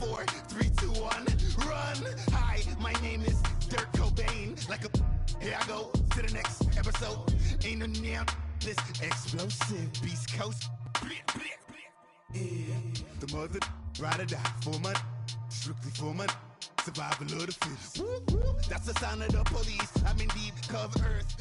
4, 3, 2, 1, run. Hi, my name is Dirk Cobain. Like a here I go to the next episode. Ain't no damn this explosive Beast Coast. Yeah, the mother ride or die for my strictly for my survival of the fittest. That's the sign of the police. I'm indeed cover earth.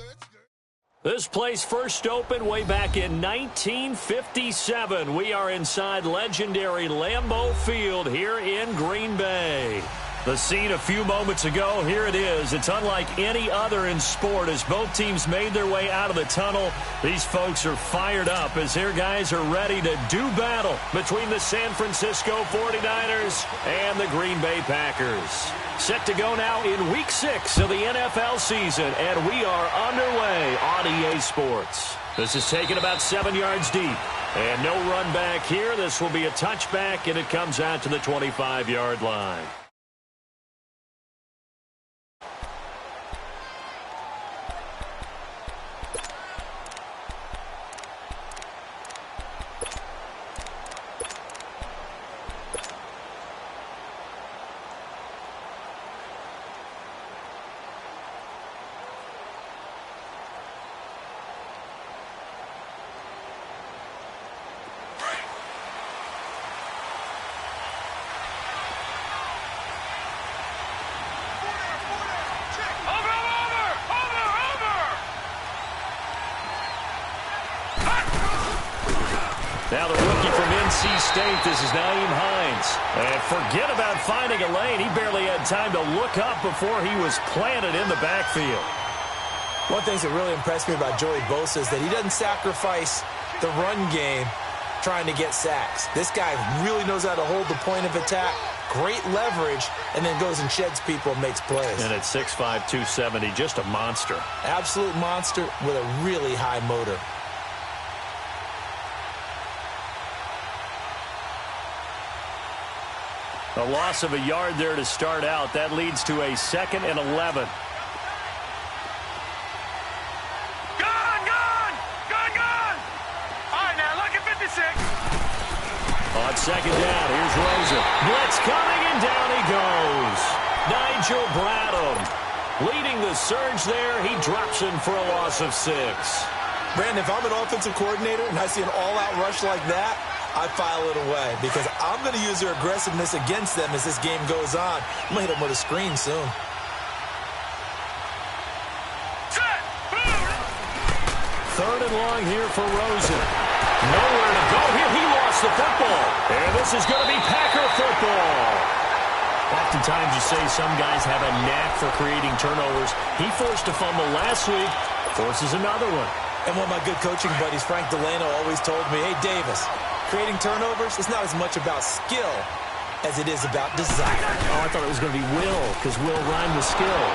This place first opened way back in 1957. We are inside legendary Lambeau Field here in Green Bay. The scene a few moments ago, here it is. It's unlike any other in sport as both teams made their way out of the tunnel. These folks are fired up as their guys are ready to do battle between the San Francisco 49ers and the Green Bay Packers. Set to go now in Week 6 of the NFL season, and we are underway on EA Sports. This is taken about 7 yards deep, and no run back here. This will be a touchback, and it comes out to the 25-yard line. Now the rookie from NC State, this is Nyheim Hines. And forget about finding a lane. He barely had time to look up before he was planted in the backfield. One thing that really impressed me about Joey Bosa is that he doesn't sacrifice the run game trying to get sacks. This guy really knows how to hold the point of attack, great leverage, and then goes and sheds people and makes plays. And at 6'5", 270, just a monster. Absolute monster with a really high motor. A loss of a yard there to start out. That leads to a 2nd and 11. Gone! All right, now look at 56. On 2nd down, here's Rosen. Blitz coming, and down he goes. Nigel Bradham leading the surge there. He drops in for a loss of 6. Brandon, if I'm an offensive coordinator and I see an all-out rush like that, I file it away because I'm going to use their aggressiveness against them as this game goes on. I'm going to hit them with a screen soon. Third and long here for Rosen. Nowhere to go here. He lost the football. And this is going to be Packer football. Oftentimes you say some guys have a knack for creating turnovers. He forced a fumble last week, forces another one. And one of my good coaching buddies, Frank Delano, always told me, hey, Davis, creating turnovers is not as much about skill as it is about desire. Oh, I thought it was going to be will, because will rhyme with skill.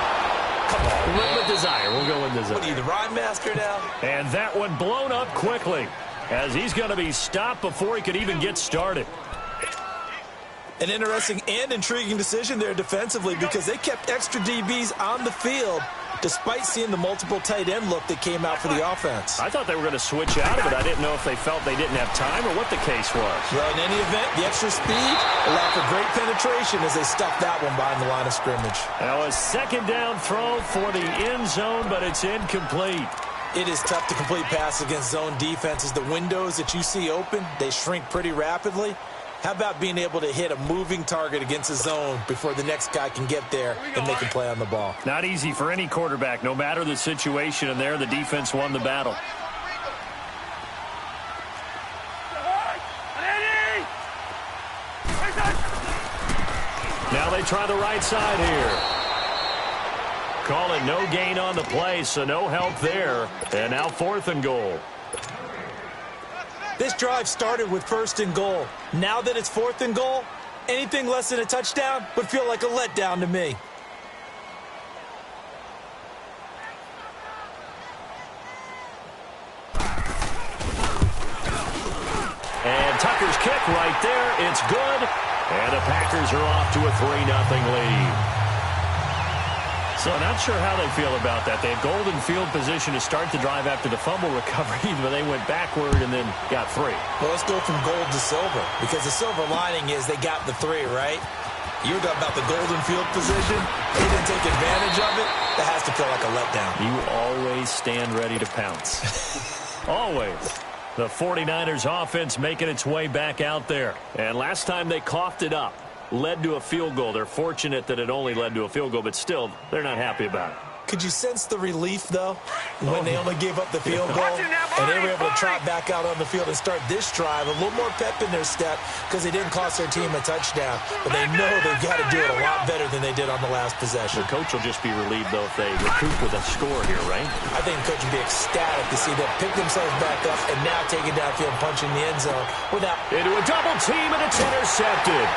Come on, man. With desire. We'll go with desire. What are you, the rhyme master now? And that one blown up quickly, as he's going to be stopped before he could even get started. An interesting and intriguing decision there defensively because they kept extra DBs on the field despite seeing the multiple tight end look that came out for the offense. I thought they were going to switch out of it. I didn't know if they felt they didn't have time or what the case was. Well, in any event, the extra speed allowed for great penetration as they stuffed that one behind the line of scrimmage. Now a 2nd down throw for the end zone, but it's incomplete. It is tough to complete passes against zone defenses. The windows that you see open, they shrink pretty rapidly. How about being able to hit a moving target against a zone before the next guy can get there and make a play on the ball? Not easy for any quarterback, no matter the situation, and there the defense won the battle. Now they try the right side here. Call it no gain on the play, so no help there. And now 4th and goal. This drive started with 1st and goal. Now that it's 4th and goal, anything less than a touchdown would feel like a letdown to me. And Tucker's kick right there. It's good. And the Packers are off to a 3-0 lead. So not sure how they feel about that. They had golden field position to start the drive after the fumble recovery, but they went backward and then got 3. Well, let's go from gold to silver, because the silver lining is they got the 3, right? You're talking about the golden field position. They didn't take advantage of it. That has to feel like a letdown. You always stand ready to pounce. Always. The 49ers offense making its way back out there. And last time they coughed it up, led to a field goal. They're fortunate that it only led to a field goal, but still, they're not happy about it. Could you sense the relief, though, when they only gave up the field goal and they were able to trot back out on the field and start this drive? A little more pep in their step because they didn't cost their team a touchdown, but they know they've got to do it a lot better than they did on the last possession. The coach will just be relieved, though, if they recoup with a score here, right? I think the coach would be ecstatic to see them pick themselves back up and now take it downfield and punch in the end zone without... Into a double team, and it's intercepted.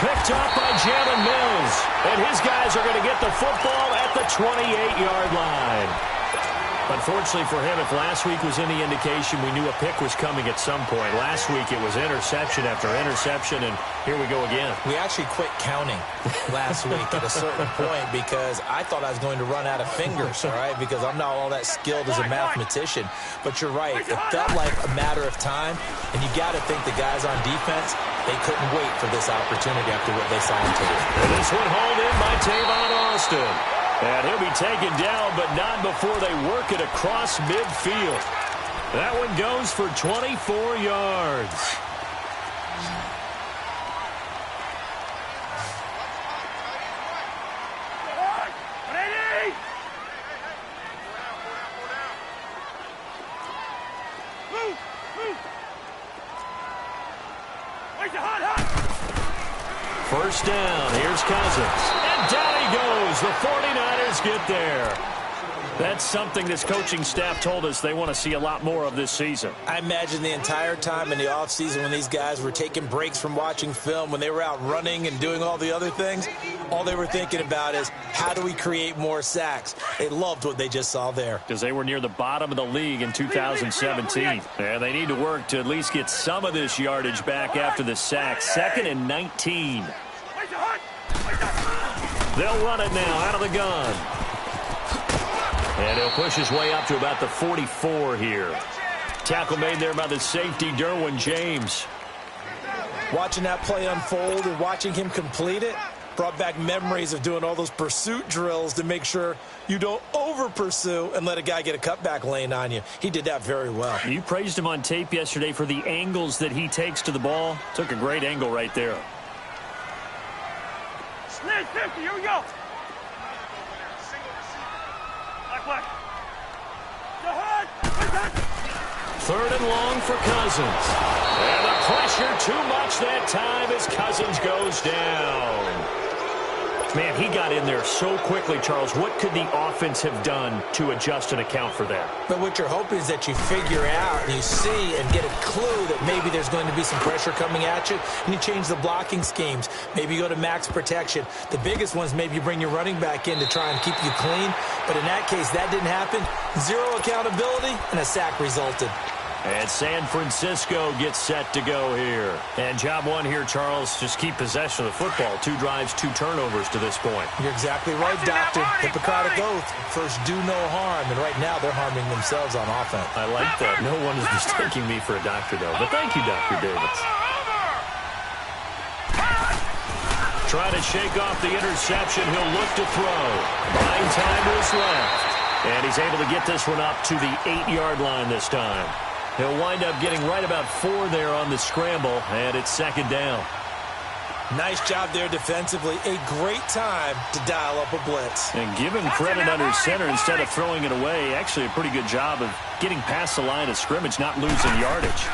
Picked up by Jalen Mills. And his guys are going to get the football at the 28-yard line. Unfortunately for him, if last week was any indication, we knew a pick was coming at some point. Last week it was interception after interception, and here we go again. We actually quit counting last week at a certain point because I thought I was going to run out of fingers, all right, because I'm not all that skilled as a mathematician. But you're right. It felt like a matter of time, and you got to think the guys on defense, they couldn't wait for this opportunity after what they saw on tape. And this one hauled in by Tavon Austin. And he'll be taken down, but not before they work it across midfield. That one goes for 24 yards. First down, here's Cousins. And down he goes. The 49ers get there. That's something this coaching staff told us they want to see a lot more of this season. I imagine the entire time in the offseason when these guys were taking breaks from watching film, when they were out running and doing all the other things, all they were thinking about is how do we create more sacks? They loved what they just saw there. Because they were near the bottom of the league in 2017. And they need to work to at least get some of this yardage back after the sack. 2nd and 19. They'll run it now out of the gun. And he'll push his way up to about the 44 here. Tackle made there by the safety, Derwin James. Watching that play unfold and watching him complete it brought back memories of doing all those pursuit drills to make sure you don't over-pursue and let a guy get a cutback lane on you. He did that very well. You praised him on tape yesterday for the angles that he takes to the ball. Took a great angle right there. Slant 50, here we go. Black. 3rd and long for Cousins. And the pressure too much that time as Cousins goes down. Man, he got in there so quickly, Charles. What could the offense have done to adjust and account for that? But what you're hoping is that you figure out and you see and get a clue that maybe there's going to be some pressure coming at you, and you change the blocking schemes. Maybe you go to max protection. The biggest ones, maybe you bring your running back in to try and keep you clean. But in that case, that didn't happen. 0 accountability, and a sack resulted. And San Francisco gets set to go here. And job one here, Charles, just keep possession of the football. 2 drives, 2 turnovers to this point. You're exactly right, Doctor. Hippocratic oath. First, do no harm. And right now, they're harming themselves on offense. I like that. No one is mistaking me for a doctor, though. But thank you, Dr. Davis. Trying to shake off the interception. He'll look to throw. 9 timers left. And he's able to get this one up to the 8-yard line this time. He'll wind up getting right about 4 there on the scramble, and it's 2nd down. Nice job there defensively. A great time to dial up a blitz. And give him credit under center instead of throwing it away. Actually, a pretty good job of getting past the line of scrimmage, not losing yardage.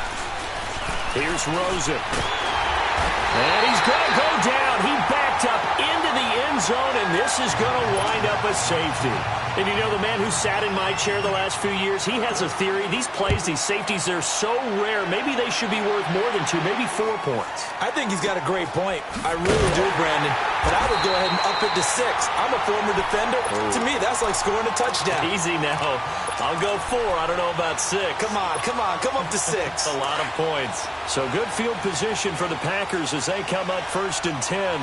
Here's Rosen. And he's going to go down. He backed up into the end zone, and this is going to wind up a safety. And you know, the man who sat in my chair the last few years, he has a theory. These plays, these safeties, they're so rare. Maybe they should be worth more than 2, maybe 4 points. I think he's got a great point. I really do, Brandon. But I would go ahead and up it to 6. I'm a former defender. Oh. To me, that's like scoring a touchdown. Easy now. I'll go 4. I don't know about 6. Come on. Come up to 6. That's a lot of points. So good field position for the Packers as they come up 1st and 10.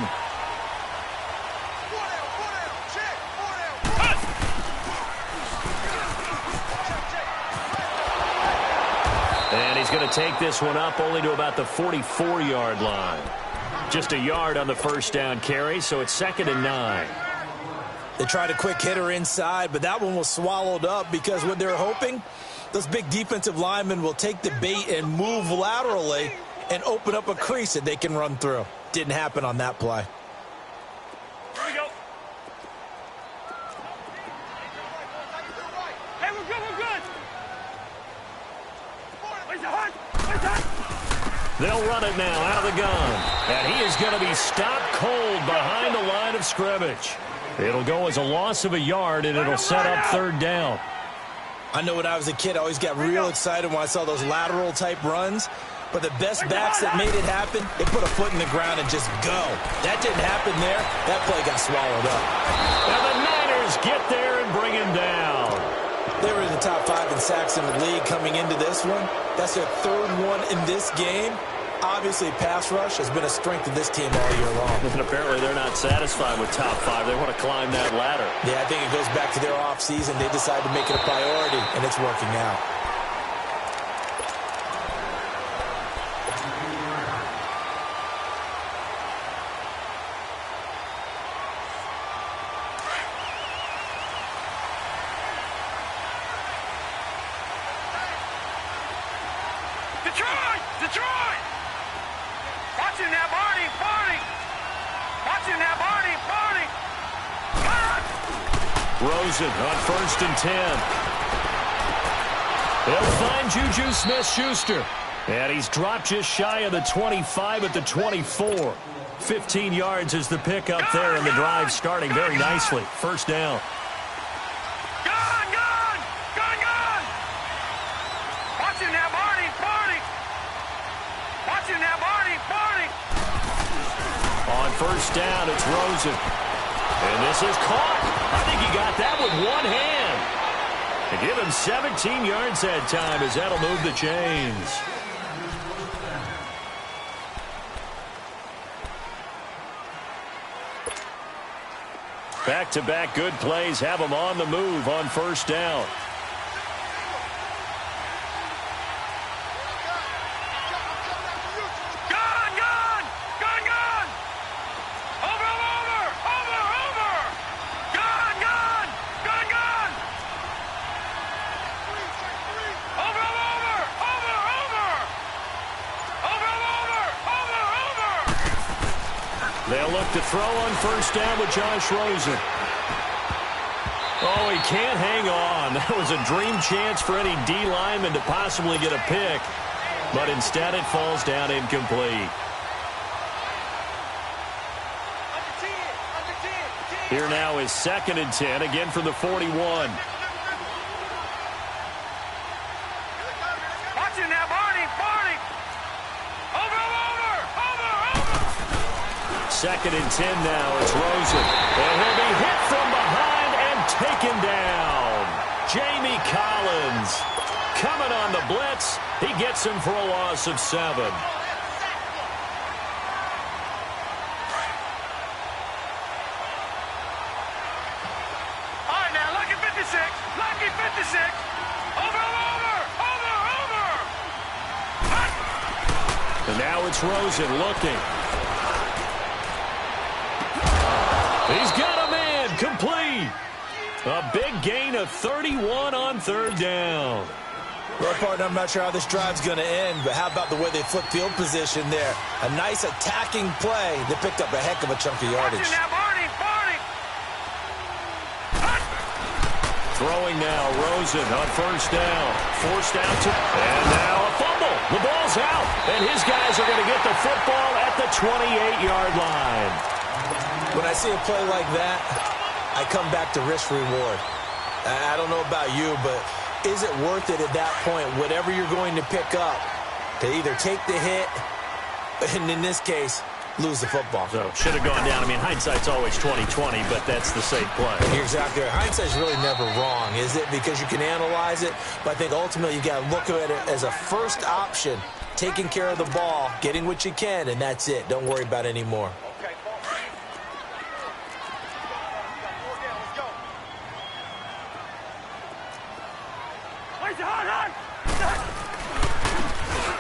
going to take this one up only to about the 44-yard line. Just a yard on the first down carry, so it's 2nd and 9. They tried a quick hitter inside, but that one was swallowed up because what they're hoping, those big defensive linemen will take the bait and move laterally and open up a crease that they can run through. Didn't happen on that play. Here we go. Hey, we're good, we're good. Where's the hunt? Where's the hunt? They'll run it now out of the gun. And he is going to be stopped cold behind the line of scrimmage. It'll go as a loss of a yard, and it'll set up 3rd down. I know when I was a kid, I always got real excited when I saw those lateral-type runs. But the best backs that made it happen, they put a foot in the ground and just go. That didn't happen there. That play got swallowed up. And the Niners get there and bring him down. They were in the top 5 in sacks in the league coming into this one. That's their 3rd one in this game. Obviously, pass rush has been a strength of this team all year long. And apparently they're not satisfied with top 5. They want to climb that ladder. Yeah, I think it goes back to their offseason. They decided to make it a priority, and it's working out. Detroit! Detroit! Watching that Barney! Barney! Watching that Barney! Barney! Rosen on 1st and 10. They'll find Juju Smith-Schuster. And he's dropped just shy of the 25 at the 24. 15 yards is the pickup there, and the drive starting very nicely. 1st down. Gone! Gone! Gone! Gone! Watching that Barney! Barney! Watching that Barney! Barney! On 1st down, it's Rosen. And this is caught. I think he got that with one hand. To give him 17 yards that time, as that'll move the chains. Back-to-back good plays have him on the move on 1st down. They'll look to throw on 1st down with Josh Rosen. Oh, he can't hang on. That was a dream chance for any D lineman to possibly get a pick. But instead it falls down incomplete. Here now is 2nd and 10, again from the 41. Watching that Barney! Barney! Over! 2nd and 10 now. It's Rosen. And he'll be hit from behind and taken down. Jamie Collins coming on the blitz. He gets him for a loss of 7. All right, now, lucky 56. Lucky 56. Over! And now it's Rosen looking. He's got a man, complete. A big gain of 31 on 3rd down. Well, partner, I'm not sure how this drive's going to end, but how about the way they flip field position there? A nice attacking play that picked up a heck of a chunk of yardage. Watching that Barney! Barney! Throwing now, Rosen on 1st down. Forced out to, and now a fumble. The ball's out, and his guys are going to get the football at the 28-yard line. When I see a play like that, I come back to risk-reward. I don't know about you, but is it worth it at that point, whatever you're going to pick up, to either take the hit, and in this case, lose the football? So, should have gone down. I mean, hindsight's always 20/20, but that's the safe play. You're exactly right. Hindsight's really never wrong, is it? Because you can analyze it, but I think ultimately you got to look at it as a first option, taking care of the ball, getting what you can, and that's it. Don't worry about any more.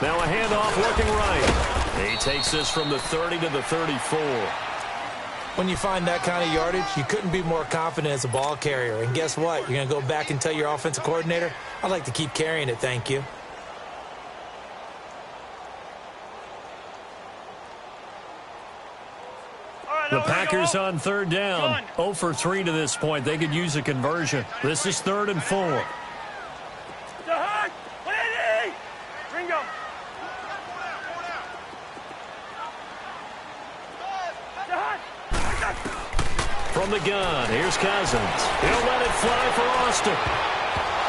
Now a handoff looking right. He takes this from the 30 to the 34. When you find that kind of yardage, you couldn't be more confident as a ball carrier. And guess what? You're going to go back and tell your offensive coordinator, I'd like to keep carrying it, thank you. The Packers on third down. 0 for 3 to this point. They could use a conversion. This is 3rd and 4. From the gun, here's Cousins. He'll let it fly for Austin.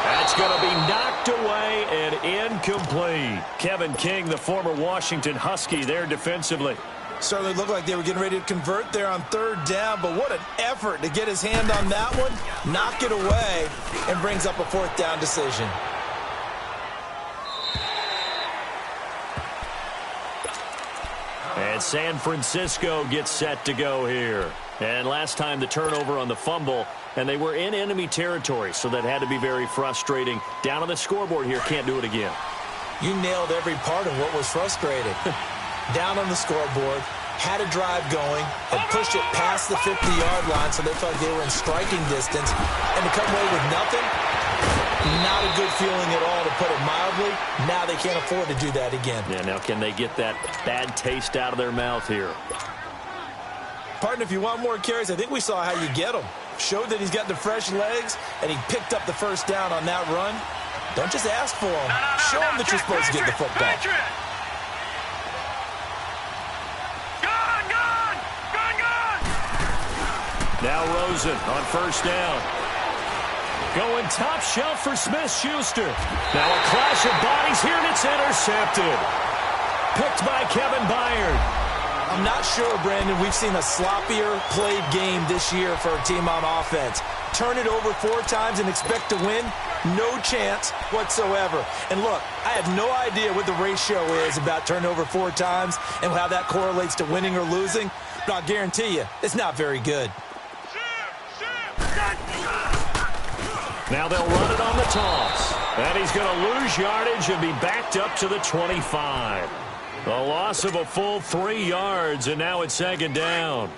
That's going to be knocked away and incomplete. Kevin King, the former Washington Husky, there defensively. Certainly looked like they were getting ready to convert there on 3rd down, but what an effort to get his hand on that one, knock it away, and brings up a 4th down decision. And San Francisco gets set to go here. And last time the turnover on the fumble, and they were in enemy territory, so that had to be very frustrating. Down on the scoreboard here, can't do it again. You nailed every part of what was frustrating. Down on the scoreboard, had a drive going, had pushed it past the 50-yard line, so they felt like they were in striking distance, and to come away with nothing, not a good feeling at all, to put it mildly. Now they can't afford to do that again. Yeah, now can they get that bad taste out of their mouth here? Partner, if you want more carries, I think we saw how you get them. Showed that he's got the fresh legs, and he picked up the 1st down on that run. Don't just ask for them. Show them that you're supposed to get the football. Now Rosen on 1st down. Going top shelf for Smith-Schuster. Now a clash of bodies here, and it's intercepted. Picked by Kevin Byard. I'm not sure, Brandon, we've seen a sloppier played game this year for a team on offense. Turn it over 4 times and expect to win? No chance whatsoever. And look, I have no idea what the ratio is about turnover 4 times and how that correlates to winning or losing, but I'll guarantee you, it's not very good. Now they'll run it on the toss. And he's going to lose yardage and be backed up to the 25. A loss of a full 3 yards, and now it's 2nd down.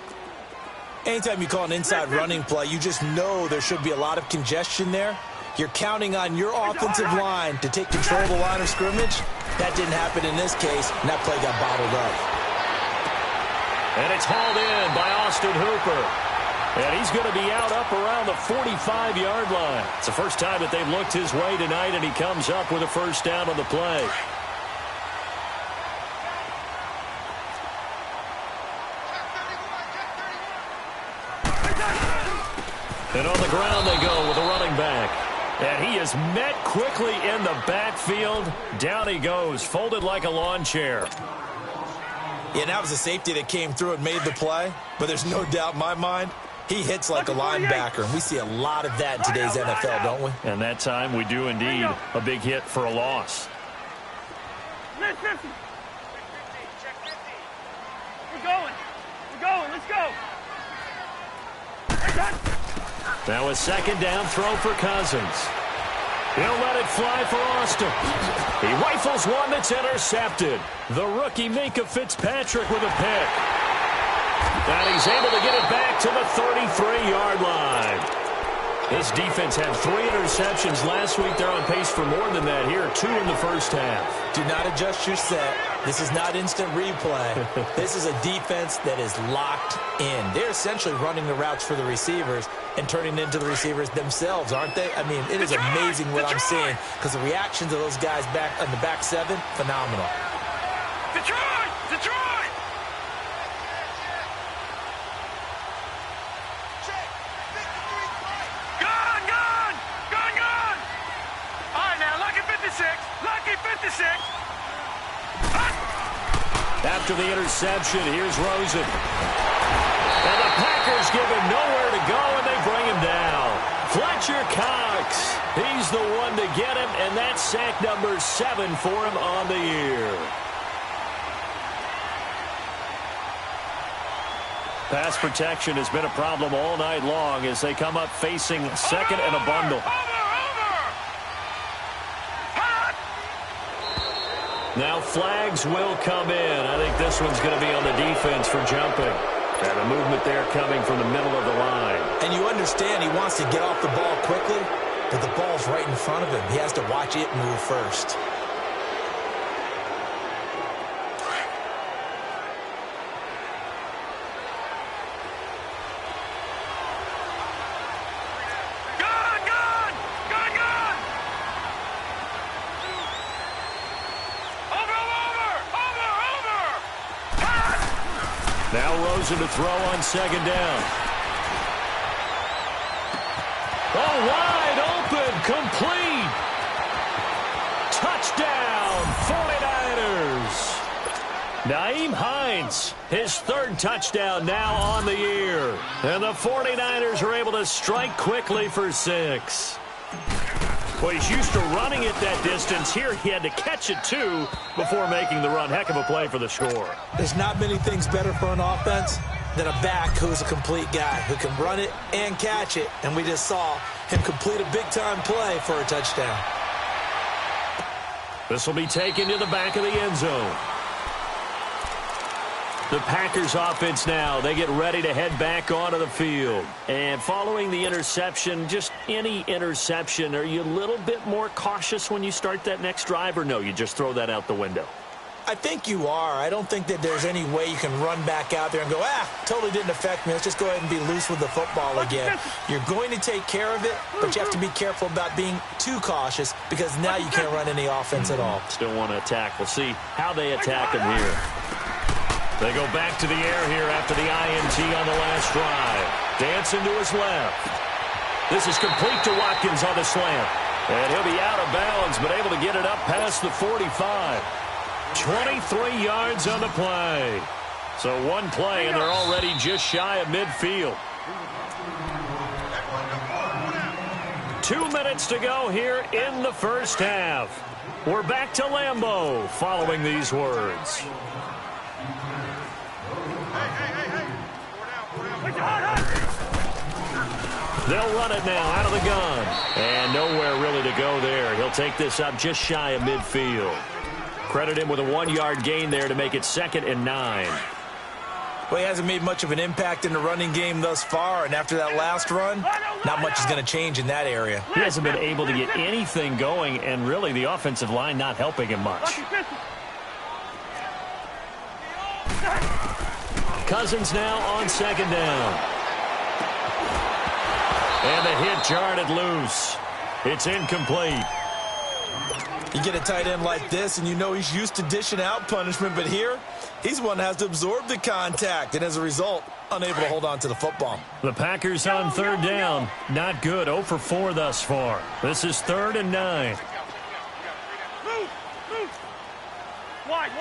Anytime you call an inside running play, you just know there should be a lot of congestion there. You're counting on your offensive line to take control of the line of scrimmage. That didn't happen in this case, and that play got bottled up. And it's hauled in by Austin Hooper. And he's going to be out up around the 45-yard line. It's the first time that they've looked his way tonight, and he comes up with a 1st down on the play. And on the ground they go with a running back. And he is met quickly in the backfield. Down he goes, folded like a lawn chair. Yeah, that was a safety that came through and made the play. But there's no doubt in my mind, he hits like a linebacker. And we see a lot of that in today's NFL, don't we? And that time we do indeed. A big hit for a loss. Check 50. We're going. Let's go. Now a 2nd down throw for Cousins. He'll let it fly for Austin. He rifles one that's intercepted. The rookie Minka Fitzpatrick with a pick. And he's able to get it back to the 33-yard line. This defense had 3 interceptions last week. They're on pace for more than that here. 2 in the first half. Do not adjust your set. This is not instant replay. This is a defense that is locked in. They're essentially running the routes for the receivers and turning into the receivers themselves, aren't they? I mean, it is amazing what I'm seeing because the reactions of those guys back on the back 7, phenomenal. Detroit! Lucky 56. After the interception, here's Rosen. And the Packers give him nowhere to go, and they bring him down. Fletcher Cox, he's the one to get him, and that's sack number 7 for him on the year. Pass protection has been a problem all night long as they come up facing 2nd and a bundle. Now flags will come in. I think this one's going to be on the defense for jumping. And a movement there coming from the middle of the line. And you understand he wants to get off the ball quickly, but the ball's right in front of him. He has to watch it move first. Now Rosen to throw on second down. Oh, wide open, complete. Touchdown, 49ers. Nyheim Hines, his third touchdown now on the year. And the 49ers are able to strike quickly for 6. Well, he's used to running it that distance. Here he had to catch it, too, before making the run. Heck of a play for the score. There's not many things better for an offense than a back who's a complete guy, who can run it and catch it. And we just saw him complete a big-time play for a touchdown. This will be taken to the back of the end zone. The Packers offense now, they get ready to head back onto the field. And following the interception, just any interception, are you a little bit more cautious when you start that next drive, or no, you just throw that out the window? I think you are. I don't think that there's any way you can run back out there and go, totally didn't affect me. Let's just go ahead and be loose with the football again. You're going to take care of it, but you have to be careful about being too cautious because now you can't run any offense at all. Still want to attack. We'll see how they attack him here. They go back to the air here after the INT on the last drive. Dancing to his left. This is complete to Watkins on the slant. And he'll be out of bounds, but able to get it up past the 45. 23 yards on the play. So one play, and they're already just shy of midfield. 2 minutes to go here in the first half. We're back to Lambeau following these words. They'll run it now out of the gun. And nowhere really to go there. He'll take this up just shy of midfield. Credit him with a 1-yard gain there to make it 2nd and 9. Well, he hasn't made much of an impact in the running game thus far, and after that last run, not much is going to change in that area. He hasn't been able to get anything going, and really the offensive line not helping him much. Cousins now on second down. And the hit jarred it loose. It's incomplete. You get a tight end like this, and you know he's used to dishing out punishment, but here, he's the one that has to absorb the contact, and as a result, unable to hold on to the football. The Packers on third down. Not good. 0 for 4 thus far. This is 3rd and 9. Move! Wide!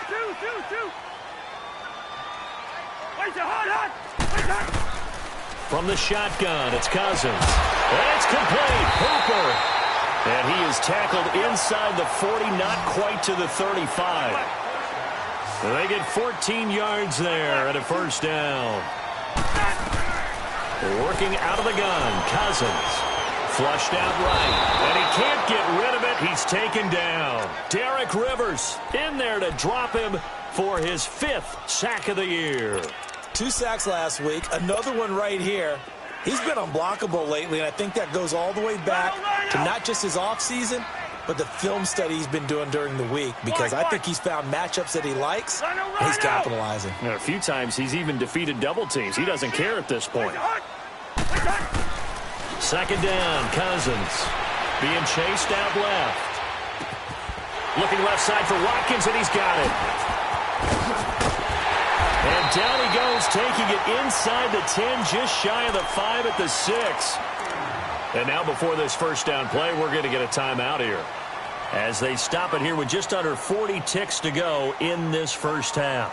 Two! Wait, hot! From the shotgun, it's Cousins. And it's complete. Hooper. And he is tackled inside the 40, not quite to the 35. So they get 14 yards there at a first down. Working out of the gun, Cousins. Flushed out right. And he can't get rid of it. He's taken down. Derek Rivers in there to drop him for his 5th sack of the year. 2 sacks last week, another one right here. He's been unblockable lately, and I think that goes all the way back to not just his offseason, but the film study he's been doing during the week, because I think he's found matchups that he likes, and he's capitalizing. A few times he's even defeated double teams. He doesn't care at this point. Second down, Cousins being chased out left. Looking left side for Watkins, and he's got it. And down he goes, taking it inside the 10, just shy of the 5 at the 6. And now before this first down play, we're going to get a timeout here, as they stop it here with just under 40 ticks to go in this first half.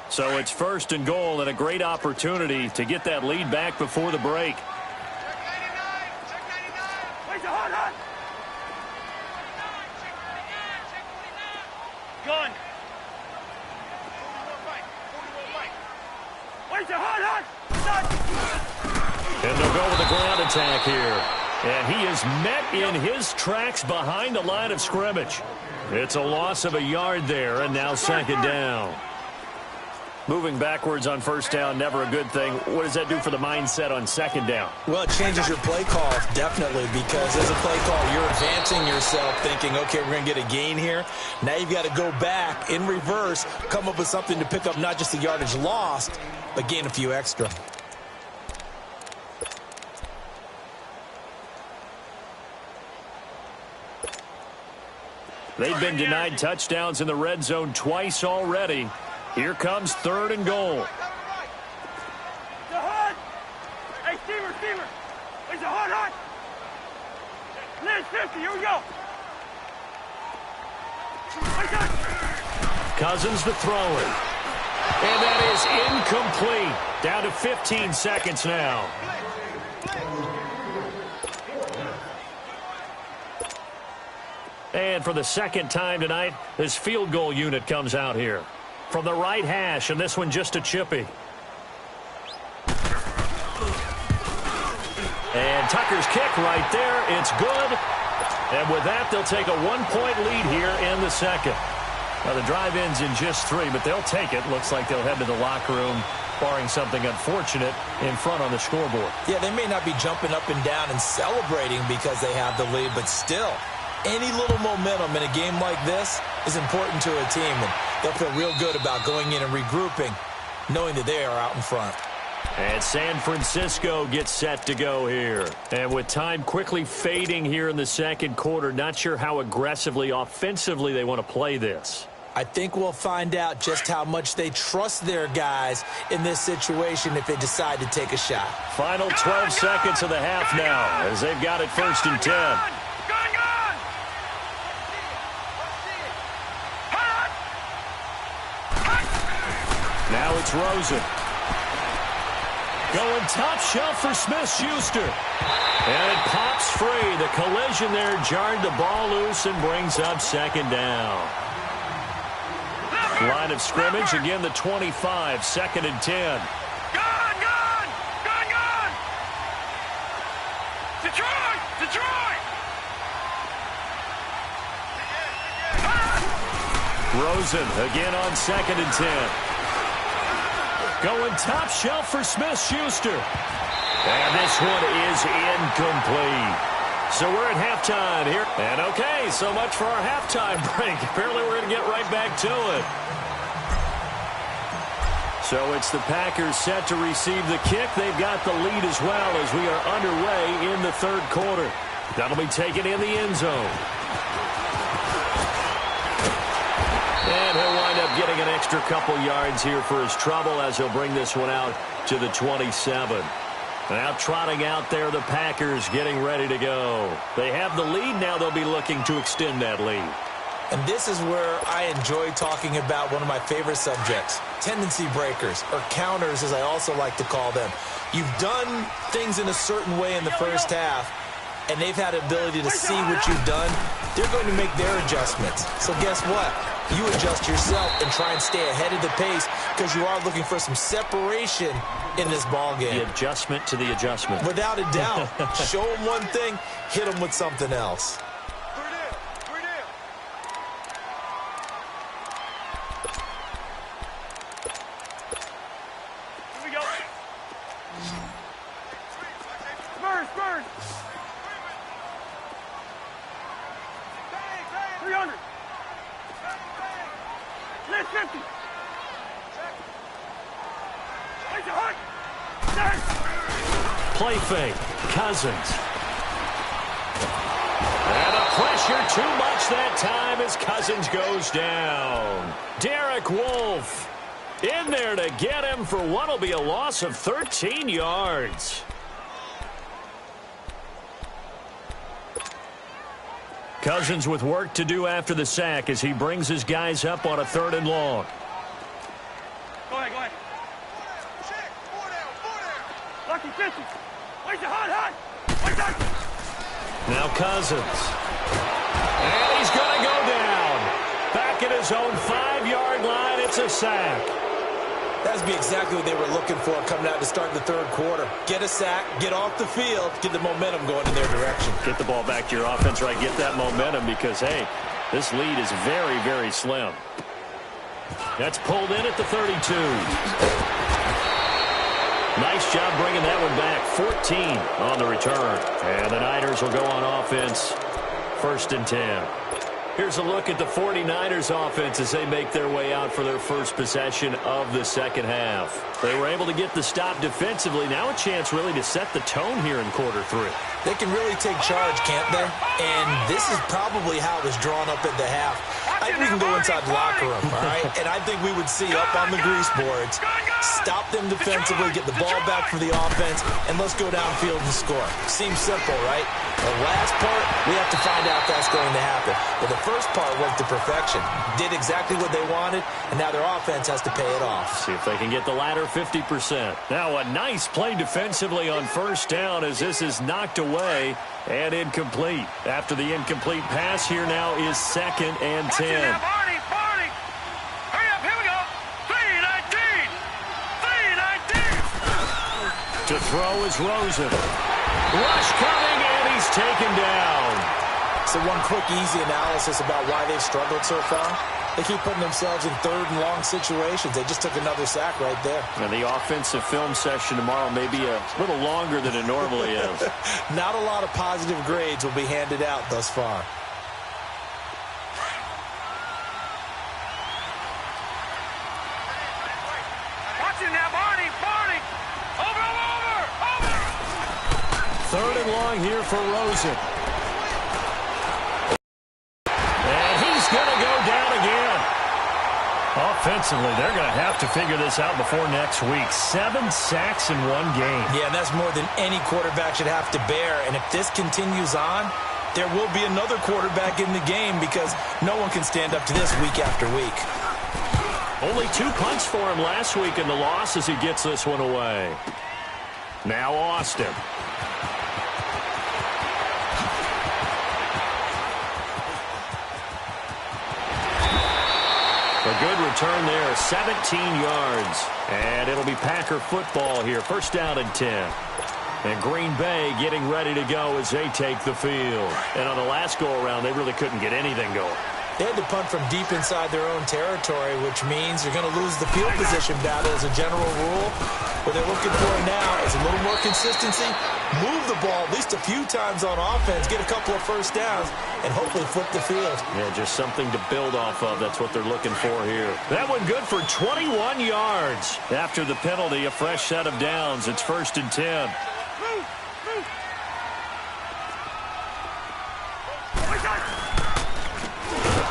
So it's 1st and goal, and a great opportunity to get that lead back before the break. Gun. And they'll go with the ground attack here. And he is met in his tracks behind the line of scrimmage. It's a loss of a yard there, and now second down. Moving backwards on first down, never a good thing. What does that do for the mindset on second down? Well, it changes your play call, definitely, because as a play call, you're advancing yourself thinking, okay, we're going to get a gain here. Now you've got to go back in reverse, come up with something to pick up not just the yardage lost, but gain a few extra. They've been denied touchdowns in the red zone twice already. Here comes third and goal. Hey, Steamer. It's a hot. Liz 50, here we go. Cousins the thrower. And that is incomplete. Down to 15 seconds now. And for the second time tonight, this field goal unit comes out here. From the right hash, and this one just a chippy. And Tucker's kick right there. It's good. And with that, they'll take a one-point lead here in the second. Now, the drive ends in just 3, but they'll take it. Looks like they'll head to the locker room, barring something unfortunate in front on the scoreboard. Yeah, they may not be jumping up and down and celebrating because they have the lead, but still, any little momentum in a game like this is important to a team, and they'll feel real good about going in and regrouping, knowing that they are out in front. And San Francisco gets set to go here. And with time quickly fading here in the second quarter, not sure how aggressively, offensively they want to play this. I think we'll find out just how much they trust their guys in this situation if they decide to take a shot. Final 12 seconds of the half now as they've got it first and 10. Now it's Rosen. Going top shelf for Smith-Schuster. And it pops free. The collision there jarred the ball loose and brings up second down. Line of scrimmage, again the 25, second and 10. Gone! Detroit! Rosen again on second and 10. Going top shelf for Smith-Schuster. And this one is incomplete. So we're at halftime here. And okay, so much for our halftime break. Apparently we're going to get right back to it. So it's the Packers set to receive the kick. They've got the lead as well as we are underway in the third quarter. That'll be taken in the end zone. And he'll wind up getting an extra couple yards here for his trouble as he'll bring this one out to the 27. Now trotting out there, the Packers getting ready to go. They have the lead. Now they'll be looking to extend that lead. And this is where I enjoy talking about one of my favorite subjects, tendency breakers, or counters as I also like to call them. You've done things in a certain way in the first half, and they've had the ability to see what you've done. They're going to make their adjustments. So guess what? You adjust yourself and try and stay ahead of the pace because you are looking for some separation in this ball game. The adjustment to the adjustment. Without a doubt. Show them one thing, hit them with something else. Here we go. Spurs. 300. Let's 50. Play fake. Cousins. And a pressure too much that time as Cousins goes down. Derek Wolfe in there to get him for what will be a loss of 13 yards. Cousins with work to do after the sack as he brings his guys up on a 3rd and long. Go ahead. Lucky 50. Where's the hot? Now Cousins. And he's going to go down. Back at his own 5-yard line, it's a sack. That'd be exactly what they were looking for coming out to start the third quarter. Get a sack, get off the field, get the momentum going in their direction. Get the ball back to your offense, right? Get that momentum because, hey, this lead is very, very slim. That's pulled in at the 32. Nice job bringing that one back. 14 on the return. And the Niners will go on offense. 1st and 10. Here's a look at the 49ers offense as they make their way out for their first possession of the second half. They were able to get the stop defensively. Now a chance really to set the tone here in quarter 3. They can really take charge, can't they? And this is probably how it was drawn up at the half. I think we can go inside the locker room, all right? And I think we would see up on the grease boards, stop them defensively, get the ball back for the offense, and let's go downfield and score. Seems simple, right? The last part, we have to find out if that's going to happen. But the first part worked to perfection. Did exactly what they wanted, and now their offense has to pay it off. See if they can get the latter 50%. Now a nice play defensively on 1st down as this is knocked away and incomplete. After the incomplete pass, here now is 2nd and 10. Barney! Hurry up, here we go! 3-19! To throw is Rosen. Rush coming, and he's taken down. So one quick, easy analysis about why they've struggled so far. They keep putting themselves in 3rd and long situations. They just took another sack right there. And the offensive film session tomorrow may be a little longer than it normally is. Not a lot of positive grades will be handed out thus far. Watch it now, Barney! Over! 3rd and long here for Rosen. And he's going to go down again. Offensively, they're going to have to figure this out before next week. 7 sacks in one game. Yeah, and that's more than any quarterback should have to bear. And if this continues on, there will be another quarterback in the game because no one can stand up to this week after week. Only 2 punts for him last week in the loss as he gets this one away. Now Austin. A good return there, 17 yards. And it'll be Packer football here, 1st down and 10. And Green Bay getting ready to go as they take the field. And on the last go-around, they really couldn't get anything going. They had to punt from deep inside their own territory, which means you're going to lose the field position battle as a general rule. What they're looking for now is a little more consistency, move the ball at least a few times on offense, get a couple of 1st downs, and hopefully flip the field. Yeah, just something to build off of. That's what they're looking for here. That one good for 21 yards. After the penalty, a fresh set of downs. It's 1st and 10.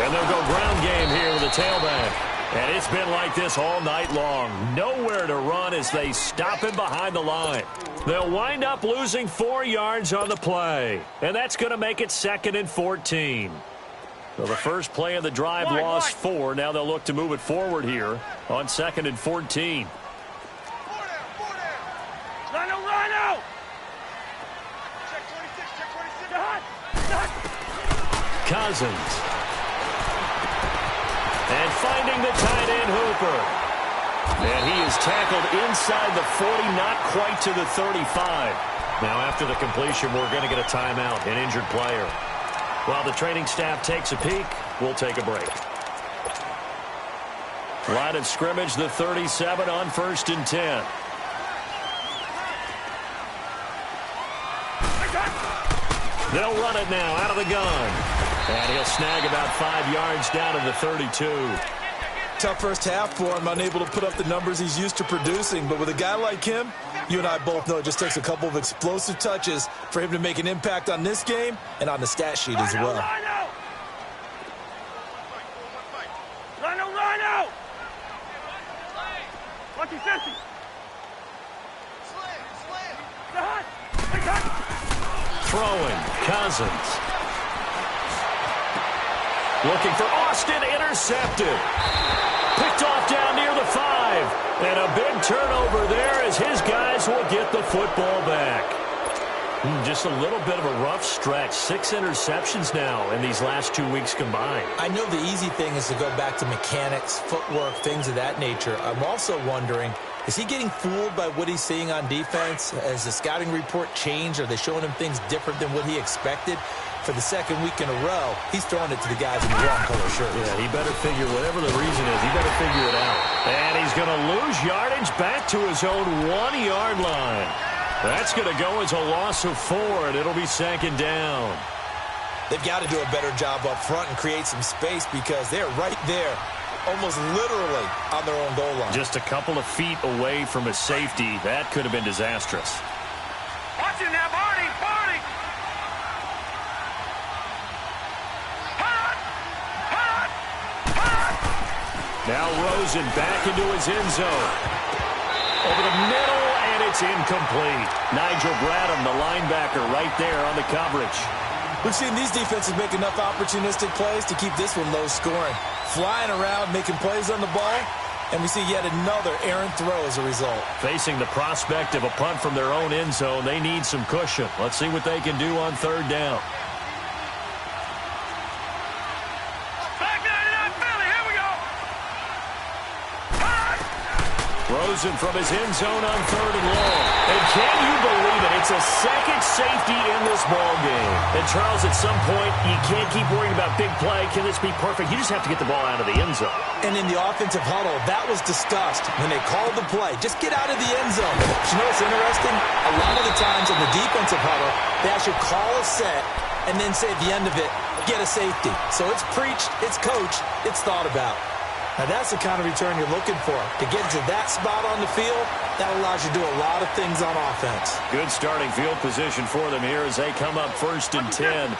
And they'll go ground game here with a tailback. And it's been like this all night long. Nowhere to run as they stop him behind the line. They'll wind up losing 4 yards on the play. And that's going to make it 2nd and 14. So the first play of the drive lost 4. Now they'll look to move it forward here on 2nd and 14. Rhino! Check 26. Cousins. And finding the tight end Hooper. And he is tackled inside the 40, not quite to the 35. Now after the completion, we're going to get a timeout, an injured player. While the training staff takes a peek, we'll take a break. Line of scrimmage, the 37 on 1st and 10. They'll run it now out of the gun. And he'll snag about 5 yards down to the 32. Tough first half for him, unable to put up the numbers he's used to producing. But with a guy like him, you and I both know it just takes a couple of explosive touches for him to make an impact on this game and on the stat sheet as well. Rhino! 20-50. Throwing, Cousins. Looking for Austin, intercepted. Picked off down near the 5. And a big turnover there as his guys will get the football back. Just a little bit of a rough stretch. 6 interceptions now in these last 2 weeks combined. I know the easy thing is to go back to mechanics, footwork, things of that nature. I'm also wondering, is he getting fooled by what he's seeing on defense? Has the scouting report changed? Are they showing him things different than what he expected? For the second week in a row, he's throwing it to the guys in the wrong color shirts. Yeah, he better figure, whatever the reason is, he better figure it out. And he's going to lose yardage back to his own 1-yard line. That's going to go as a loss of 4, and it'll be second down. They've got to do a better job up front and create some space because they're right there, almost literally on their own goal line. Just a couple of feet away from a safety. That could have been disastrous. Watch it now, Barney! Barney! Now Rosen back into his end zone. Over the middle, and it's incomplete. Nigel Bradham, the linebacker, right there on the coverage. We've seen these defenses make enough opportunistic plays to keep this one low scoring. Flying around, making plays on the ball, and we see yet another errant throw as a result. Facing the prospect of a punt from their own end zone, they need some cushion. Let's see what they can do on third down. Rosen from his end zone on third and long. And can you believe it? It's a second safety in this ball game. And Charles, at some point, you can't keep worrying about big play. Can this be perfect? You just have to get the ball out of the end zone. And in the offensive huddle, that was discussed when they called the play. Just get out of the end zone. But you know what's interesting? A lot of the times in the defensive huddle, they actually call a set and then say at the end of it, get a safety. So it's preached, it's coached, it's thought about. Now, that's the kind of return you're looking for. To get to that spot on the field, that allows you to do a lot of things on offense. Good starting field position for them here as they come up 1st and 10.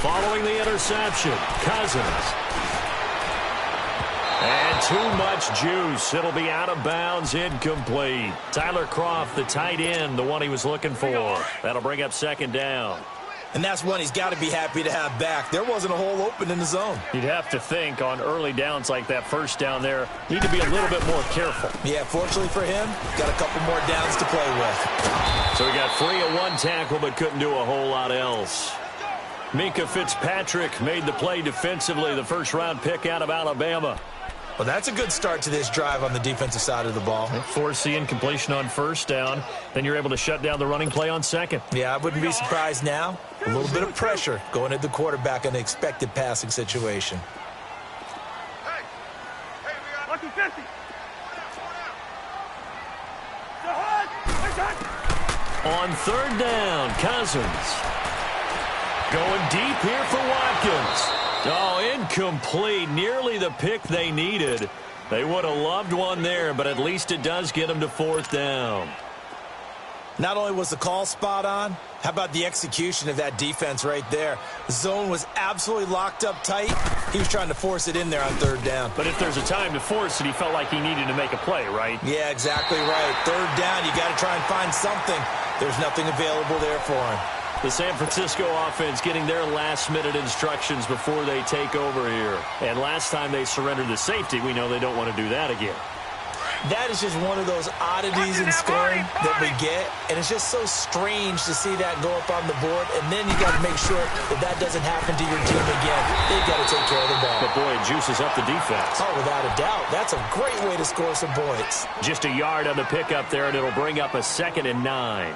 Following the interception, Cousins. And too much juice. It'll be out of bounds, incomplete. Tyler Croft, the tight end, the one he was looking for. That'll bring up second down. And that's one he's got to be happy to have back. There wasn't a hole open in the zone. You'd have to think on early downs like that first down there, need to be a little bit more careful. Yeah, fortunately for him, got a couple more downs to play with. So he got free of one tackle but couldn't do a whole lot else. Minkah Fitzpatrick made the play defensively, the first-round pick out of Alabama. Well, that's a good start to this drive on the defensive side of the ball. Force the incompletion on first down. Then you're able to shut down the running play on second. Yeah, I wouldn't be surprised now. A little bit of pressure going at the quarterback in an expected passing situation. Lucky 50. On third down, Cousins. Going deep here for Watkins. Oh, incomplete. Nearly the pick they needed. They would have loved one there, but at least it does get them to fourth down. Not only was the call spot on, how about the execution of that defense right there? The zone was absolutely locked up tight. He was trying to force it in there on third down. But if there's a time to force it, he felt like he needed to make a play, right? Yeah, exactly right. Third down, you got to try and find something. There's nothing available there for him. The San Francisco offense getting their last-minute instructions before they take over here. And last time they surrendered the safety, we know they don't want to do that again. That is just one of those oddities in scoring that we get, and it's just so strange to see that go up on the board, and then you got to make sure that that doesn't happen to your team again. They've got to take care of the ball. But boy, it juices up the defense. Oh, without a doubt. That's a great way to score some points. Just a yard on the pickup there, and it'll bring up a 2nd and 9.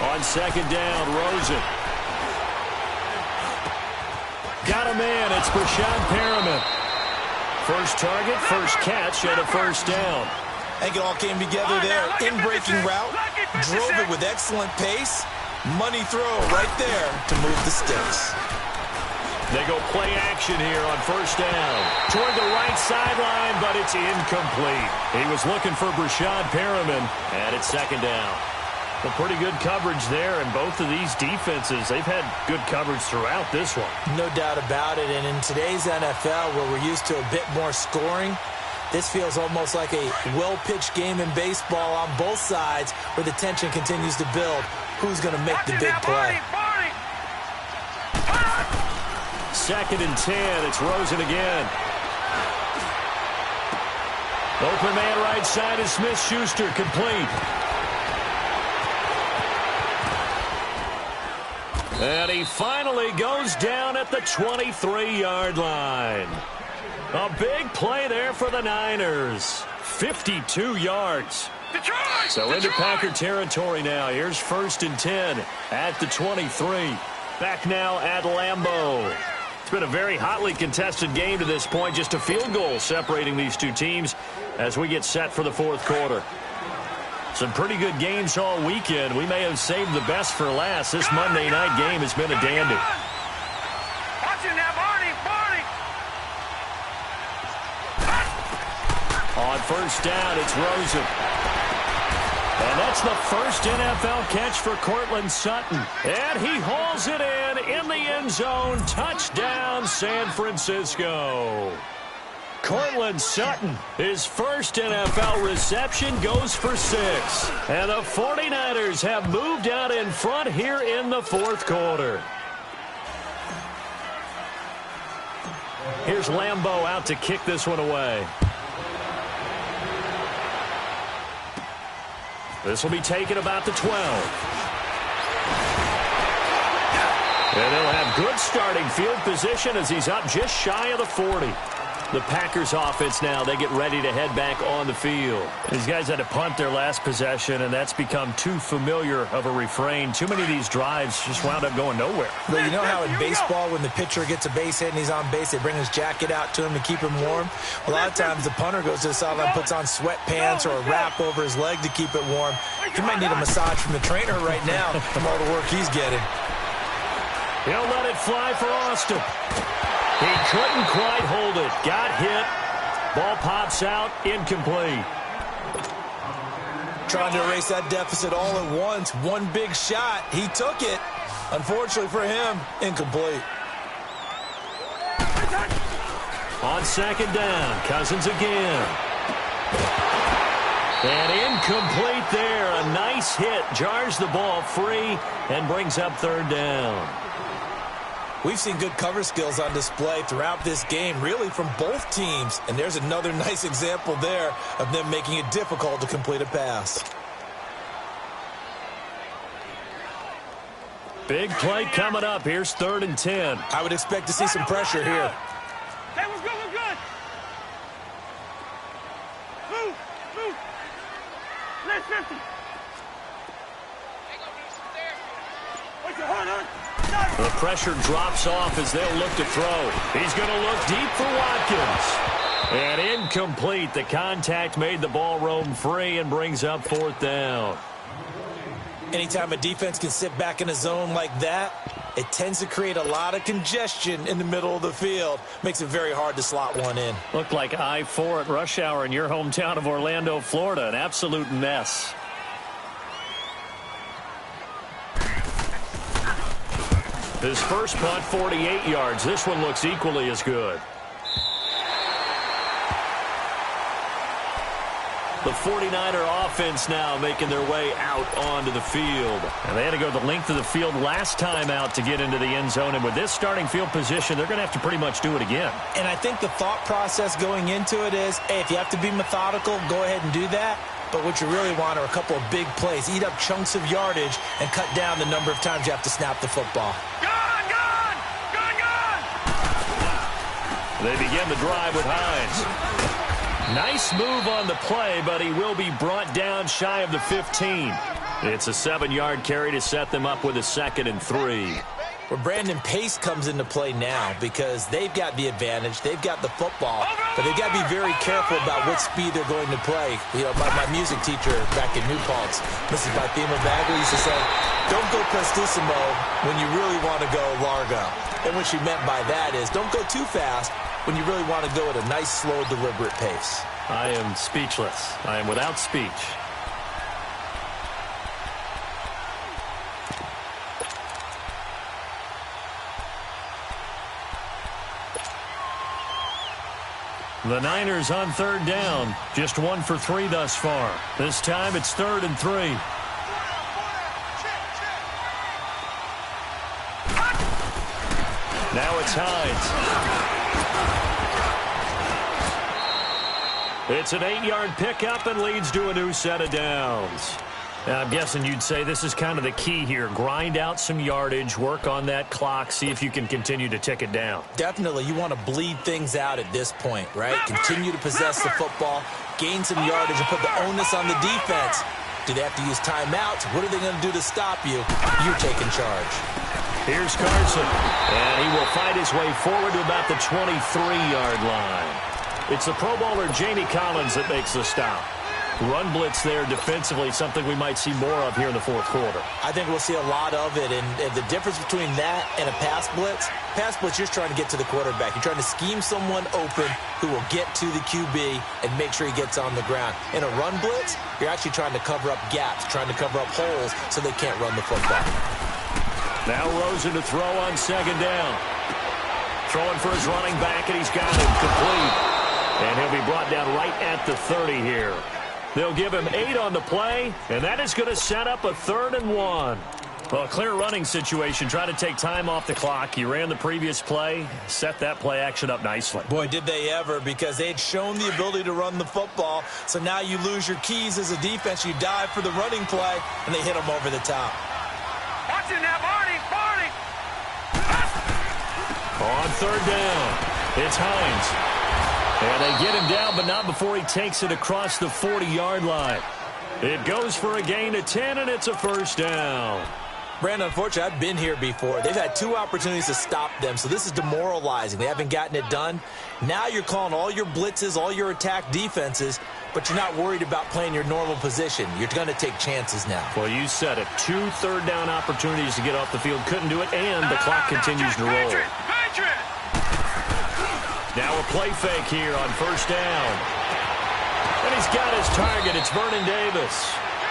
On second down, Rosen. Got a man. It's Brashad Perriman. First target, first catch, and a first down. I think it all came together there. In-breaking route, drove it with excellent pace. Money throw right there to move the sticks. They go play action here on first down. Toward the right sideline, but it's incomplete. He was looking for Brashad Perriman, and it's second down. Well, pretty good coverage there, and both of these defenses, they've had good coverage throughout this one. No doubt about it, and in today's NFL, where we're used to a bit more scoring, this feels almost like a well-pitched game in baseball on both sides where the tension continues to build. Who's going to make the big play? 2nd and 10. It's Rosen again. Open man right side is Smith-Schuster, complete. And he finally goes down at the 23-yard line. A big play there for the Niners. 52 yards. So into Packer territory now. Here's 1st and 10 at the 23. Back now at Lambeau. It's been a very hotly contested game to this point. Just a field goal separating these two teams as we get set for the 4th quarter. Some pretty good games all weekend. We may have saved the best for last. This Monday night game has been a dandy. On 1st down, it's Rosen. And that's the first NFL catch for Courtland Sutton. And he hauls it in the end zone. Touchdown, San Francisco. Courtland Sutton, his first NFL reception, goes for 6. And the 49ers have moved out in front here in the 4th quarter. Here's Lambeau out to kick this one away. This will be taken about the 12. And they'll have good starting field position as he's up just shy of the 40. The Packers offense now, they get ready to head back on the field. These guys had to punt their last possession, and that's become too familiar of a refrain. Too many of these drives just wound up going nowhere. Well, you know how in baseball, when the pitcher gets a base hit and he's on base, they bring his jacket out to him to keep him warm? A lot of times the punter goes to the sideline, puts on sweatpants or a wrap over his leg to keep it warm. He might need a massage from the trainer right now from all the work he's getting. He'll let it fly for Austin. He couldn't quite hold it. Got hit. Ball pops out. Incomplete. Trying to erase that deficit all at once. One big shot. He took it. Unfortunately for him, incomplete. On 2nd down, Cousins again. And incomplete there. A nice hit. Jars the ball free and brings up 3rd down. We've seen good cover skills on display throughout this game, really from both teams. And there's another nice example there of them making it difficult to complete a pass. Big play coming up. Here's 3rd and 10. I would expect to see some pressure here. Hey, we're good, we're good. Move, move. Let's 50. What's your heart on? The pressure drops off as they'll look to throw. He's going to look deep for Watkins. And incomplete. The contact made the ball roam free and brings up 4th down. Anytime a defense can sit back in a zone like that, it tends to create a lot of congestion in the middle of the field. Makes it very hard to slot one in. Looked like I-4 at rush hour in your hometown of Orlando, Florida. An absolute mess. His first punt, 48 yards. This one looks equally as good. The 49er offense now making their way out onto the field. And they had to go the length of the field last time out to get into the end zone. And with this starting field position, they're going to have to pretty much do it again. And I think the thought process going into it is, hey, if you have to be methodical, go ahead and do that. But what you really want are a couple of big plays. Eat up chunks of yardage and cut down the number of times you have to snap the football. Gone, gone, gone, gone. They begin the drive with Hines. Nice move on the play, but he will be brought down shy of the 15. It's a 7-yard carry to set them up with a 2nd and 3. Where Brandon Pace comes into play now because they've got the advantage, they've got the football, but they've got to be very careful about what speed they're going to play. You know, my music teacher back in New Paltz, Mrs. Bathema Bagley, used to say, don't go prestissimo when you really want to go largo. And what she meant by that is don't go too fast when you really want to go at a nice, slow, deliberate pace. I am speechless. I am without speech. The Niners on third down. Just 1 for 3 thus far. This time it's 3rd and 3. Now it's Hines. It's an 8-yard pickup and leads to a new set of downs. Now, I'm guessing you'd say this is kind of the key here. Grind out some yardage, work on that clock, see if you can continue to tick it down. Definitely. You want to bleed things out at this point, right? Continue to possess the football, gain some yardage, and put the onus on the defense. Do they have to use timeouts? What are they going to do to stop you? You're taking charge. Here's Carson, and he will fight his way forward to about the 23-yard line. It's the Pro Bowler Jamie Collins that makes the stop. Run blitz there defensively, something we might see more of here in the fourth quarter. I think we'll see a lot of it, and the difference between that and a pass blitz, you're trying to get to the quarterback. You're trying to scheme someone open who will get to the QB and make sure he gets on the ground. In a run blitz, you're actually trying to cover up gaps, trying to cover up holes so they can't run the football. Now Rosen to throw on 2nd down. Throwing for his running back, and he's got him complete. And he'll be brought down right at the 30 here. They'll give him 8 on the play, and that is going to set up a 3rd and 1. Well, a clear running situation. Try to take time off the clock. He ran the previous play, set that play action up nicely. Boy, did they ever, because they had shown the ability to run the football. So now you lose your keys as a defense. You dive for the running play, and they hit him over the top. Watch it now, Barney! On 3rd down, it's Hines. And they get him down, but not before he takes it across the 40-yard line. It goes for a gain of 10, and it's a 1st down. Brandon, unfortunately, I've been here before. They've had 2 opportunities to stop them, so this is demoralizing. They haven't gotten it done. Now you're calling all your blitzes, all your attack defenses, but you're not worried about playing your normal position. You're going to take chances now. Well, you said it. 2 third-down opportunities to get off the field. Couldn't do it, and the clock continues to roll. Now a play fake here on 1st down. And he's got his target. It's Vernon Davis.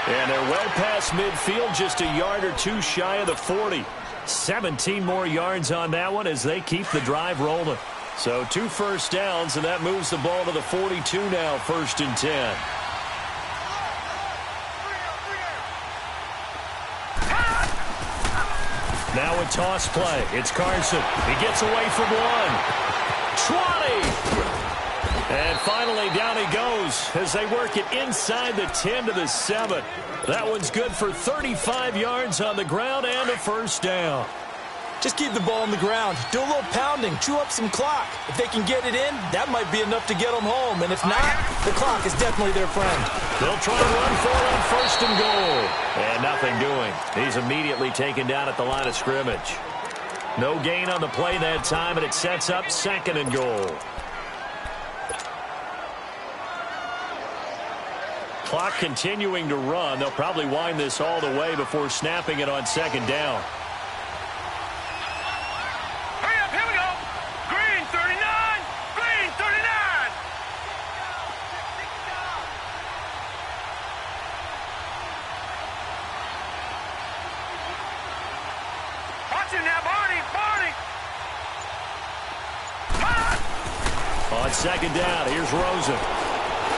And they're well past midfield, just a yard or 2 shy of the 40. 17 more yards on that one as they keep the drive rolling. So 2 first downs, and that moves the ball to the 42 now, 1st and 10. Now a toss play. It's Carson. He gets away from 1. 20. And finally, down he goes as they work it inside the 10 to the 7. That one's good for 35 yards on the ground and a 1st down. Just keep the ball on the ground. Do a little pounding. Chew up some clock. If they can get it in, that might be enough to get them home. And if not, the clock is definitely their friend. They'll try and run for it on 1st and goal. And nothing doing. He's immediately taken down at the line of scrimmage. No gain on the play that time, and it sets up 2nd and goal. Clock continuing to run. They'll probably wind this all the way before snapping it on 2nd down. Hurry up, here we go. Green 39, green 39. Watch it now, Barney. On 2nd down, here's Rosen.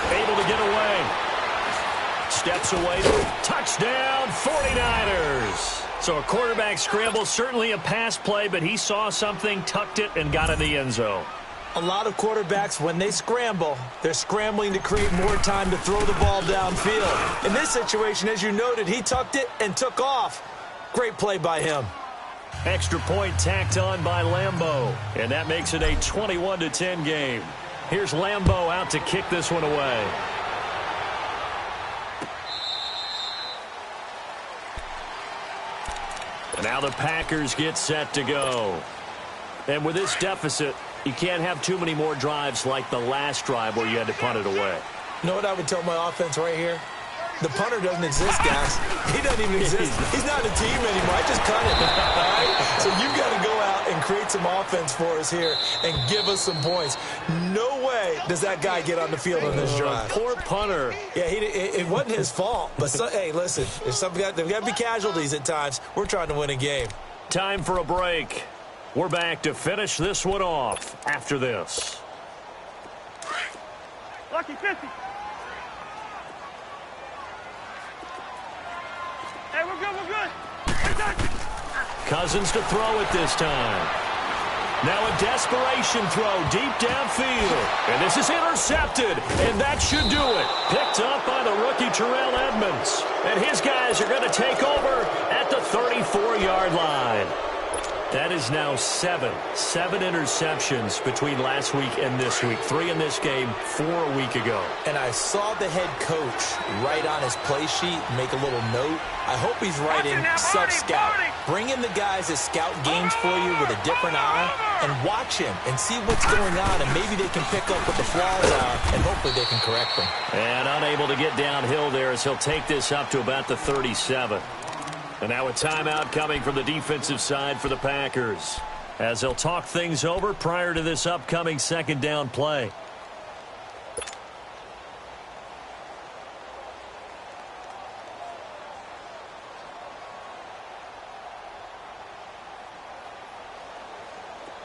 Able to get away. Steps away. Touchdown, 49ers. So a quarterback scramble, certainly a pass play, but he saw something, tucked it, and got in the end zone. A lot of quarterbacks, when they scramble, they're scrambling to create more time to throw the ball downfield. In this situation, as you noted, he tucked it and took off. Great play by him. Extra point tacked on by Lambeau, and that makes it a 21-10 game. Here's Lambeau out to kick this one away. And now the Packers get set to go. And with this deficit, you can't have too many more drives like the last drive where you had to punt it away. You know what I would tell my offense right here? The punter doesn't exist, guys. He doesn't even exist. He's not a team anymore. I just cut him. All right? So you've got to go out and create some offense for us here and give us some points. No way does that guy get on the field on this drive. Poor punter. Yeah, it wasn't his fault. But, hey, listen, there's got to be casualties at times. We're trying to win a game. Time for a break. We're back to finish this one off after this. Lucky 50. Hey, we're good, we're good. We're done. Cousins to throw it this time. Now a desperation throw deep downfield. And this is intercepted. And that should do it. Picked up by the rookie Terrell Edmonds. And his guys are going to take over at the 34-yard line. That is now seven interceptions between last week and this week. 3 in this game, 4 a week ago. And I saw the head coach write on his play sheet, make a little note. I hope he's writing self-scout. Bring in the guys that scout games for you with a different eye and watch him and see what's going on, and maybe they can pick up what the flaws are, and hopefully they can correct them. And unable to get downhill there as he'll take this up to about the 37. And now a timeout coming from the defensive side for the Packers, as they'll talk things over prior to this upcoming second down play.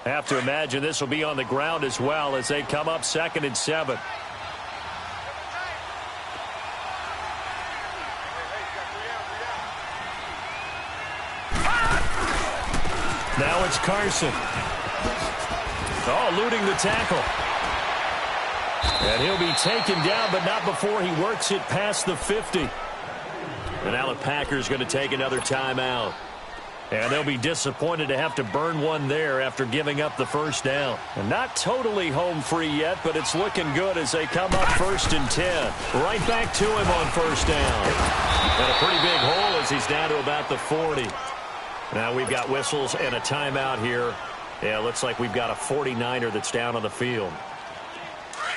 Have to imagine this will be on the ground as well as they come up 2nd and 7. Now it's Carson. Oh, eluding the tackle. And he'll be taken down, but not before he works it past the 50. And now the Packers going to take another timeout. And they'll be disappointed to have to burn one there after giving up the first down. And not totally home free yet, but it's looking good as they come up 1st and 10. Right back to him on first down. And a pretty big hole as he's down to about the 40. Now we've got whistles and a timeout here. Yeah, looks like we've got a 49er that's down on the field.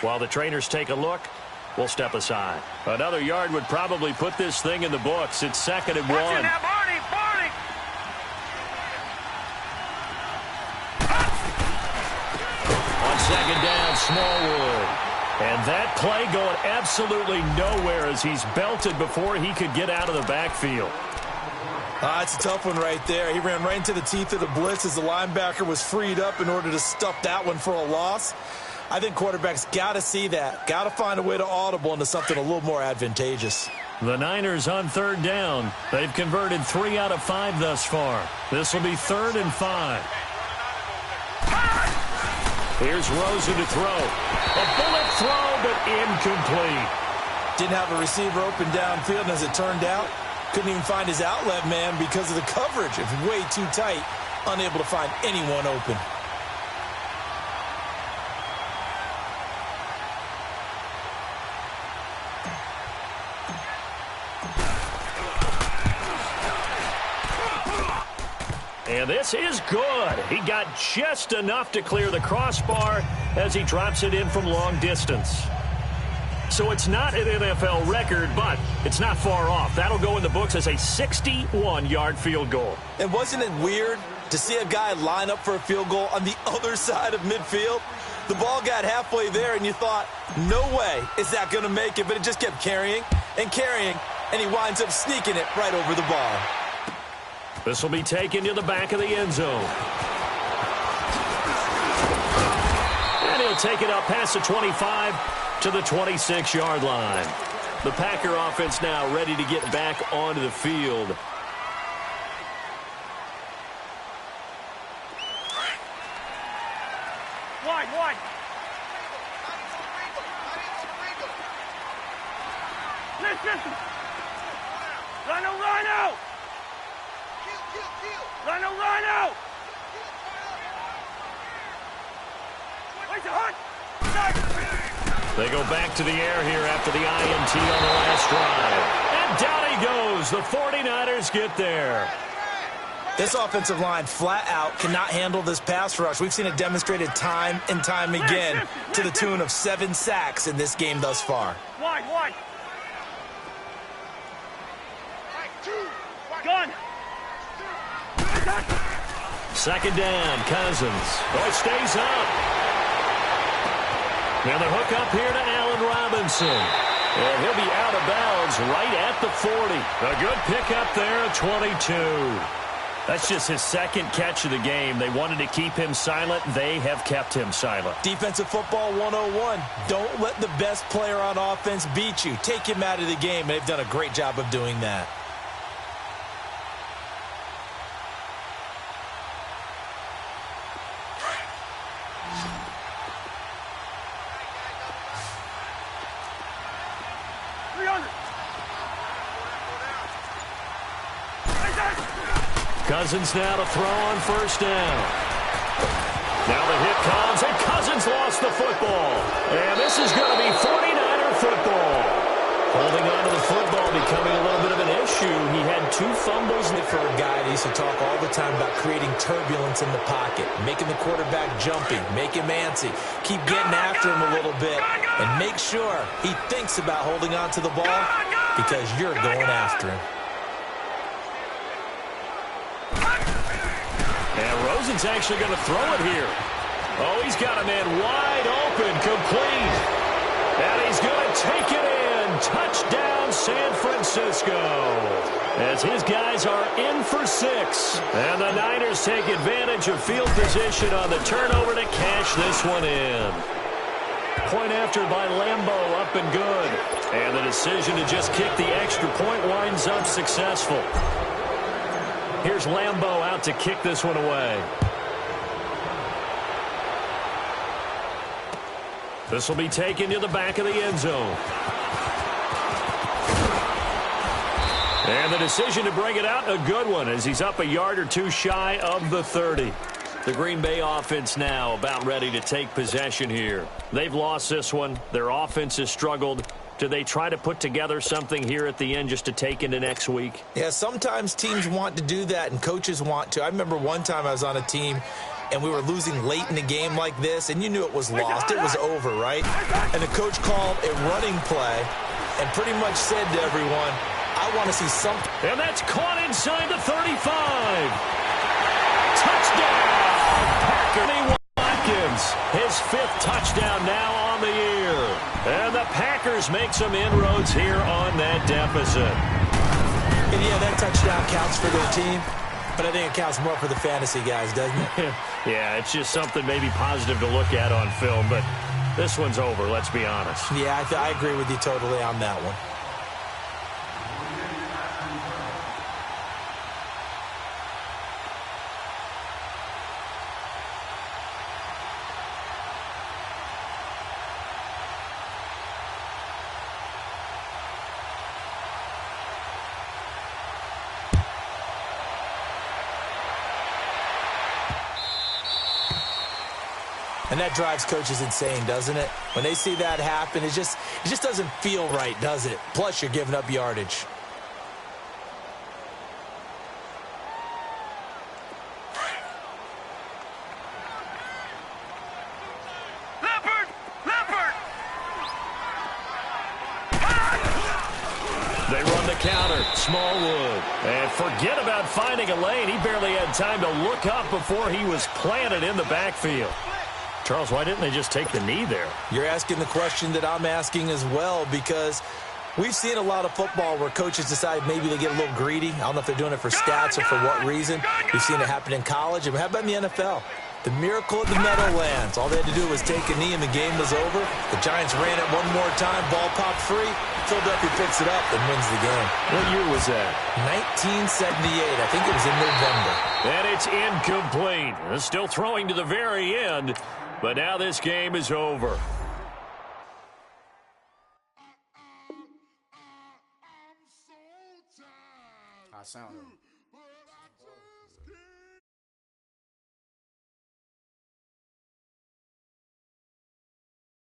While the trainers take a look, we'll step aside. Another yard would probably put this thing in the books. It's 2nd and 1. On 2nd down, Smallwood. And that play going absolutely nowhere as he's belted before he could get out of the backfield. It's a tough one right there. He ran right into the teeth of the blitz as the linebacker was freed up in order to stuff that one for a loss. I think quarterbacks got to see that. Got to find a way to audible into something a little more advantageous. The Niners on 3rd down. They've converted 3 out of 5 thus far. This will be 3rd and 5. Here's Rosen to throw. A bullet throw, but incomplete. Didn't have a receiver open downfield, and as it turned out, couldn't even find his outlet man because of the coverage. It was way too tight, unable to find anyone open. And this is good. He got just enough to clear the crossbar as he drops it in from long distance. So it's not an NFL record, but it's not far off. That'll go in the books as a 61-yard field goal. And wasn't it weird to see a guy line up for a field goal on the other side of midfield? The ball got halfway there, and you thought, no way is that going to make it, but it just kept carrying, and he winds up sneaking it right over the bar. This will be taken to the back of the end zone. And he'll take it up past the 25 to the 26-yard line. The Packer offense now ready to get back onto the field. Wide. Listen. Rhino. Rhino. Where's the hunt? They go back to the air here after the INT on the last drive. And down he goes. The 49ers get there. This offensive line flat out cannot handle this pass rush. We've seen it demonstrated time and time again to the tune of 7 sacks in this game thus far. Wide. Gun. 2nd down, Cousins. Oh, it stays up. Now the hook up here to Allen Robinson. And he'll be out of bounds right at the 40. A good pickup there at 22. That's just his second catch of the game. They wanted to keep him silent. They have kept him silent. Defensive football 101. Don't let the best player on offense beat you. Take him out of the game. They've done a great job of doing that. Cousins now to throw on first down. Now the hit comes, and Cousins lost the football. And this is going to be 49er football. Holding on to the football becoming a little bit of an issue. He had 2 fumbles. For a guy that used to talk all the time about creating turbulence in the pocket, making the quarterback jumping, make him antsy, keep getting after him a little bit, and make sure he thinks about holding on to the ball because you're going after him. And Rosen's actually going to throw it here. Oh, he's got a man wide open, complete. And he's going to take it in. Touchdown, San Francisco. As his guys are in for 6. And the Niners take advantage of field position on the turnover to cash this one in. Point after by Lambeau, up and good. And the decision to just kick the extra point winds up successful. Here's Lambeau out to kick this one away. This will be taken to the back of the end zone. And the decision to bring it out, a good one, as he's up a yard or 2 shy of the 30. The Green Bay offense now about ready to take possession here. They've lost this one. Their offense has struggled. Do they try to put together something here at the end just to take into next week? Yeah, sometimes teams want to do that and coaches want to. I remember one time I was on a team and we were losing late in a game like this, and you knew it was lost. It was over, right? And the coach called a running play and pretty much said to everyone, I want to see something. And that's caught inside the 35. Touchdown! Packer Watkins, his 5th touchdown now on the year. And the Packers make some inroads here on that deficit. And yeah, that touchdown counts for their team, but I think it counts more for the fantasy guys, doesn't it? Yeah, it's just something maybe positive to look at on film, but this one's over, let's be honest. Yeah, I agree with you totally on that one. And that drives coaches insane, doesn't it? When they see that happen, it just doesn't feel right, does it? Plus, you're giving up yardage. They run the counter. Smallwood. And forget about finding a lane. He barely had time to look up before he was planted in the backfield. Charles, why didn't they just take the knee there? You're asking the question that I'm asking as well, because we've seen a lot of football where coaches decide maybe they get a little greedy. I don't know if they're doing it for stats or for what reason. We've seen it happen in college. And how about in the NFL? The miracle of the Meadowlands. All they had to do was take a knee and the game was over. The Giants ran it one more time. Ball popped free. Philadelphia picks it up and wins the game. What year was that? 1978. I think it was in November. And it's incomplete. Still throwing to the very end. But now this game is over. I sound